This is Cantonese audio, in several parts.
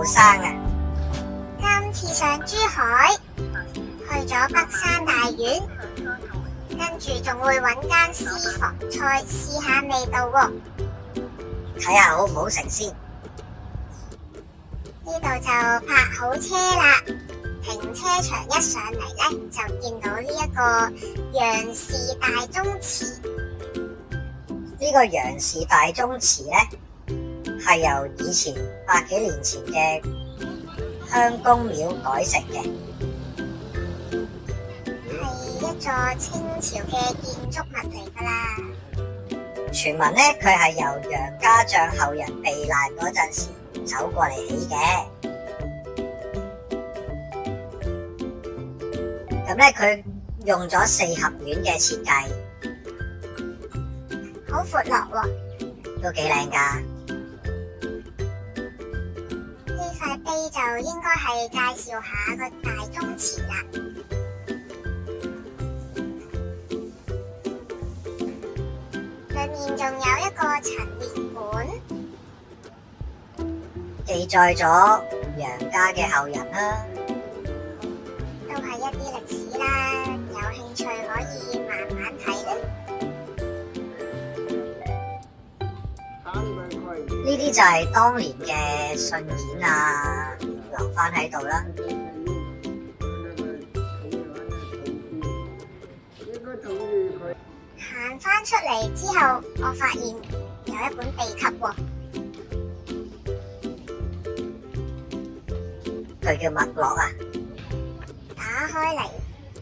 後生啊！今次上珠海，去咗北山大院，跟住仲會揾間私房菜試下味道喎。睇下好唔好食先。呢度就泊好車啦，停車場一上嚟呢，就見到呢一個楊氏大宗祠。呢個楊氏大宗祠呢，係由以前100幾年前嘅鄉公廟改成嘅，係一座清朝嘅建築物嚟㗎啦。傳聞呢，佢係由楊家將後人避難嗰陣時走過嚟起嘅。咁咧，佢用咗4合院嘅設計，好闊落喎。都幾靚㗎。呢塊碑就應該係介紹下個大宗祠啦。裏面仲有一個陳列館，記載咗楊家嘅後人啦。都係一啲歷史啦，有興趣可以慢慢睇啦。呢啲就係當年嘅信件啊，留翻喺度啦。行翻出嚟之後，我發現有一本秘笈喎，佢叫脈絡啊。打開嚟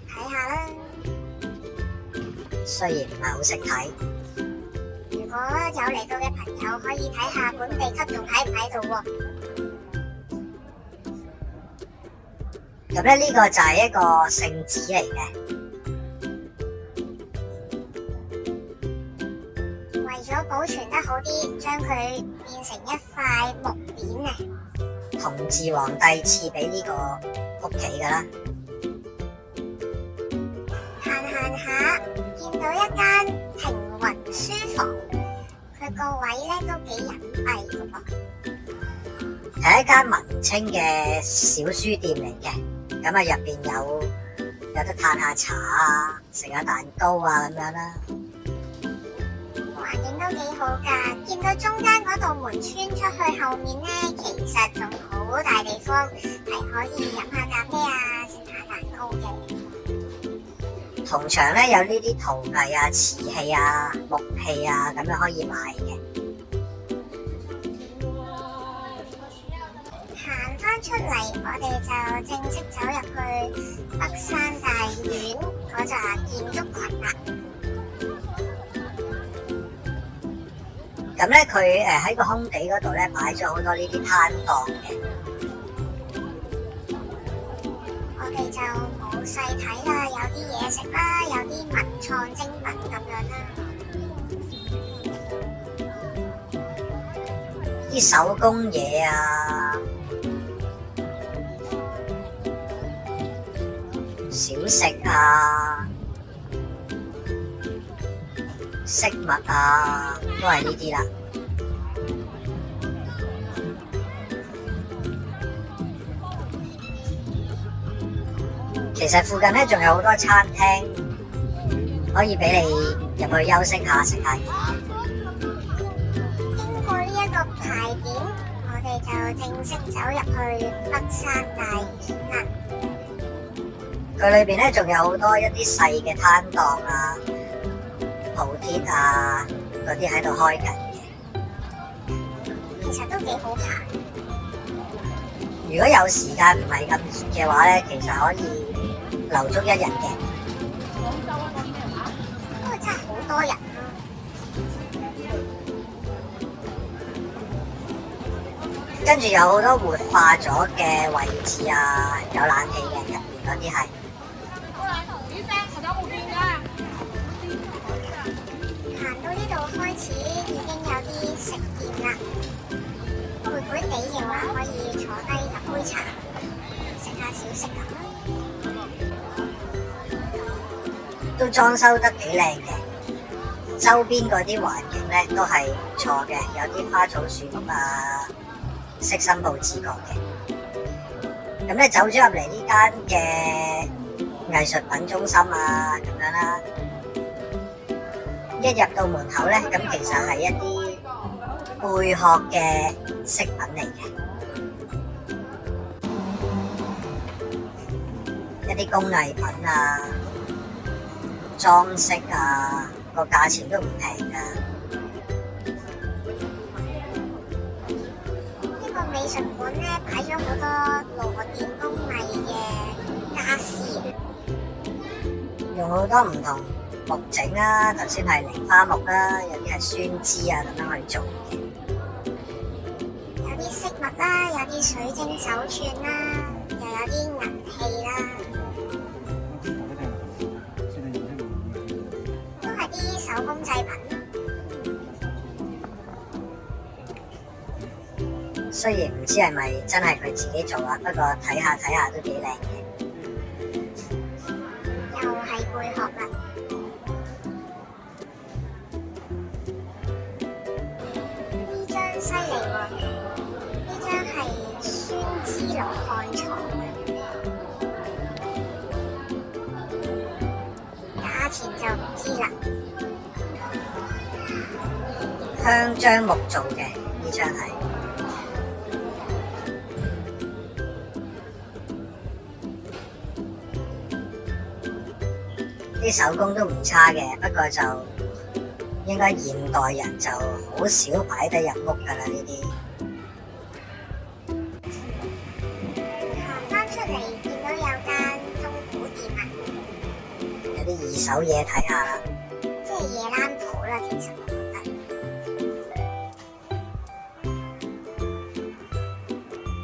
睇下啦。雖然唔係好識睇，如果有嚟到嘅朋友可以睇下本秘笈仲喺唔喺度喎。咁咧，呢個就係一個聖旨嚟嘅。為咗保存得好啲，將佢變成一塊木匾啊！同治皇帝賜俾呢個屋企㗎啦。行下，見到一間停雲書房，佢個位咧都幾隱蔽㗎噃。係一間文青嘅小書店嚟嘅。咁啊，入邊有得嘆下茶啊，食下蛋糕啊咁樣啦。環境都幾好㗎，見到中間嗰道門穿出去後面咧，其實仲好大地方，係可以飲下咖啡啊，食下蛋糕嘅。同場咧有呢啲陶藝啊、瓷器啊、木器啊，咁樣可以買嘅。行翻出嚟，我哋就正式走入去北山大院嗰座建築群啦。咁咧，佢喺個空地嗰度咧擺咗好多呢啲攤檔嘅。我哋就冇細睇啦，有啲嘢食啦，有啲文創精品咁樣啦。啲手工嘢啊，小食啊，飾物啊，都係呢啲啦。其實附近咧仲有好多餐廳，可以俾你入去休息下，食下嘢。經過呢一個牌匾，我哋就正式走入去北山大院啦。佢裏邊咧仲有好多一啲細嘅攤檔啊、鋪貼啊嗰啲喺度開緊嘅。其實都幾好行。如果有時間唔係咁熱嘅話咧，其實可以留足一日嘅。不過真係好多人咯。跟住有好多活化咗嘅位置啊，有冷氣嘅，入邊嗰啲係。行到呢度開始已經有啲食店啦，攰攰地嘅話可以坐低飲杯茶，食下小食咁啦。都裝修得幾靚嘅，周邊嗰啲環境咧都係唔錯嘅，有啲花草樹木啊，悉心佈置過嘅。咁咧走咗入嚟呢間嘅藝術品中心啊，咁樣啦。一入到門口咧，咁其實係一啲貝殼嘅飾品嚟嘅，一啲工藝品啊、裝飾啊，個價錢都唔平噶。呢個美術館咧擺咗好多羅店工藝嘅家私，用好多唔同木整啦，頭先係梨花木啦，有啲係酸枝啊咁樣去做嘅。有啲飾物啦，有啲水晶手串啦，又有啲銀器啦，都係啲手工製品。雖然唔知係咪真係佢自己做啊，不過睇下都幾靚嘅。又係貝殼啦。呢張犀利喎，呢張係酸枝羅漢床，價錢就唔知啦。香樟木做嘅呢張係。啲手工都唔差嘅，不過就應該現代人就好少擺得入屋㗎啦呢啲。行返出嚟見到有間中古店啊，有啲二手嘢睇下啦。即係夜冷鋪啦，其實我覺得。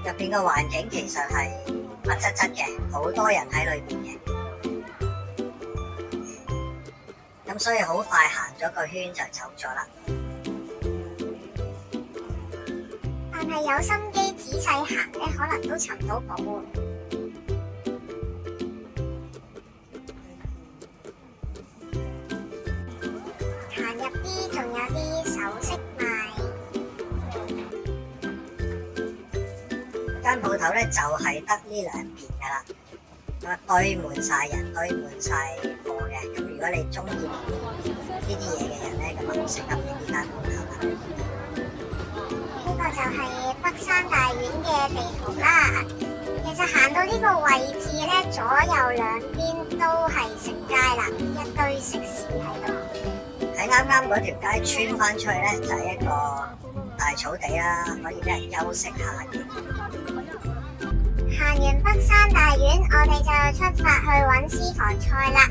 入邊個環境其實係密質質嘅，好多人喺裏邊嘅。咁所以好快行咗個圈就走咗啦。但係有心機仔細行咧，可能都尋到寶喎。行入啲仲有啲首飾賣。間鋪頭咧就係得呢兩邊噶啦，咁啊堆滿晒人，堆滿晒貨嘅。咁如果你中意呢啲嘢嘅人咧，咁啊好適合你呢間鋪頭啦。呢個就係北山大院嘅地圖啦。其實行到呢個位置咧，左右兩邊都係食街啦，一堆食肆喺度。喺啱啱嗰條街穿翻出去咧，就係一個大草地啦，可以俾人休息下嘅。行完北山大院，我哋就出發去揾私房菜啦。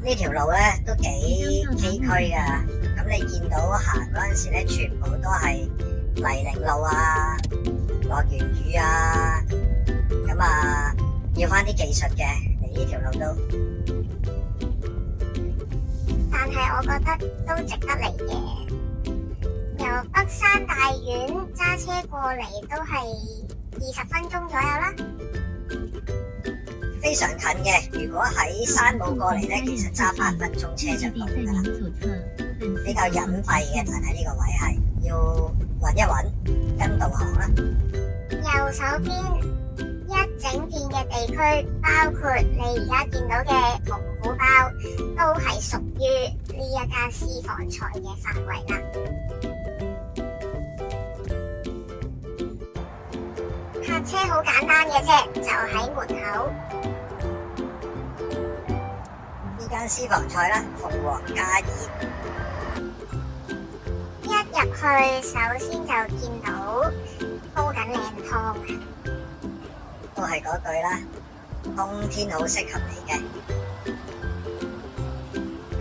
呢條路咧都幾崎嶇噶，咁你見到行嗰陣時咧，全部都係泥濘路啊，落完雨啊，咁啊要翻啲技術嘅嚟呢條路都。但係我覺得都值得嚟嘅。由北山大院揸車過嚟都係20分鐘左右啦。非常近嘅，如果喺山姆過嚟咧，其實揸8分鐘車就到㗎啦。比較隱蔽嘅，但係呢個位係要揾一揾跟導航啦。右手邊一整片嘅地區，包括你而家見到嘅蒙古包，都係屬於呢一間私房菜嘅範圍啦。泊車好簡單嘅啫，就喺門口。呢間私房菜啦，鳳凰家宴。一入去，首先就見到煲緊靚湯啊！都係嗰句啦，冬天好適合你嘅。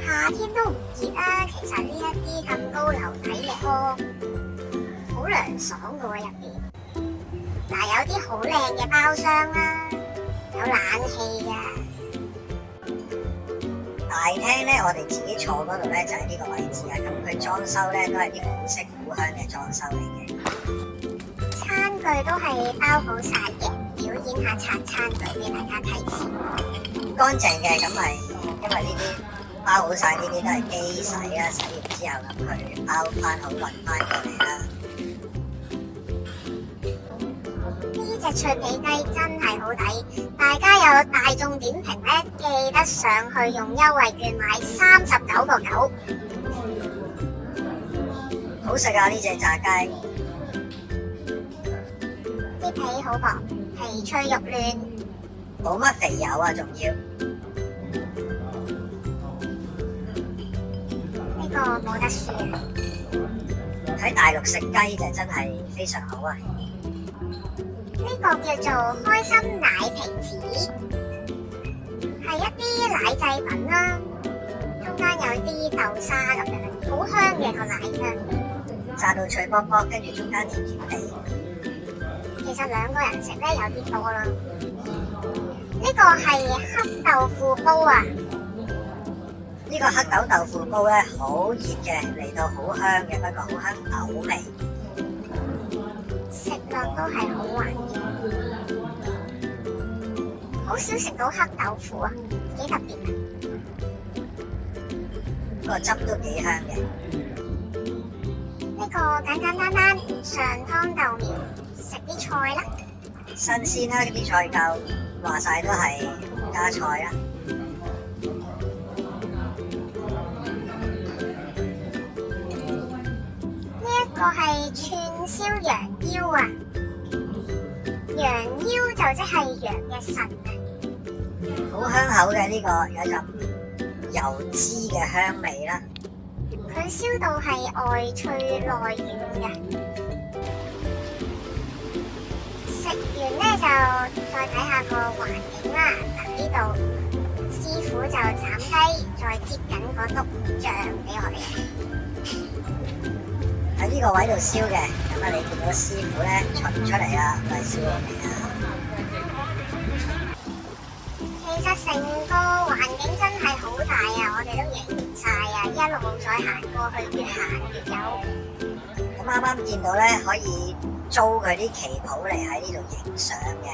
夏天都唔熱啊，其實呢一啲咁高樓底嘅湯，好涼爽嘅喎入邊。嗱，有啲好靚嘅包廂啦，有冷氣嘅。大廳咧，我哋自己坐嗰度咧就係呢個位置啊。咁佢裝修咧都係啲古色古香嘅裝修嚟嘅。餐具都係包好晒嘅，表演下刷餐具俾大家睇先。乾淨嘅，咁咪因為呢啲包好晒，呢啲都係機洗啦，洗完之後咁佢包翻好運翻過嚟啦。呢隻脆皮雞真係好抵，大家有大眾點評呢，記得上去用優惠券買39.9。好食啊！呢隻炸雞啲皮好薄，皮脆肉嫩，冇乜肥油啊，仲要呢個冇得輸啊！喺大陸食雞就真係非常好啊！呢個叫做開心奶皮子，係一啲奶製品啦，中間有啲豆沙咁樣，好香嘅個奶香。炸到脆卜卜，跟住中間甜甜地。其實兩個人食咧有啲多啦。呢個係黑豆腐煲啊！呢個黑豆豆腐煲咧好熱嘅，嚟到好香嘅，不過好香豆味，食落都係好滑嘅。好少食到黑豆腐啊，幾特別啊！個汁都幾香嘅。呢個簡簡單單上湯豆苗，食啲菜啦。新鮮啦，啲菜夠，話晒都係加菜啦。呢一個係串燒羊腰啊，羊腰就即係羊嘅腎啊，好香口嘅呢個，有陣油脂嘅香味啦。佢燒到係外脆內軟嘅。食完咧就再睇下個環境啦。嗱，呢度師傅就斬雞，再擠緊嗰篤醬俾我哋。喺呢個位度燒嘅，咁啊你見到師傅咧巡出嚟啦，喂，燒好未啊？其實成個環境真係好大啊，我哋都影唔晒啊，一路再行過去，越行越有。咁啱啱見到咧，可以租佢啲旗袍嚟喺呢度影相嘅，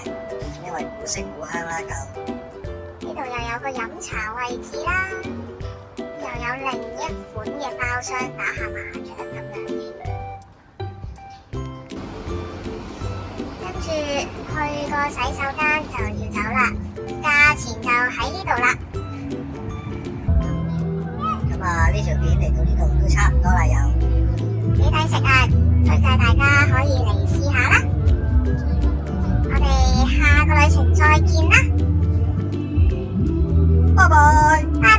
因為古色古香啦，夠。呢度又有個飲茶位置啦，又有另一款嘅包廂打下麻雀咁樣嘅。跟住去個洗手間就要走啦，價錢就喺呢度啦。咁啊，呢條片嚟到呢度都差唔多啦，又幾抵食啊！推介大家可以嚟試下啦。我哋下個旅程再見啦，拜拜。拜拜。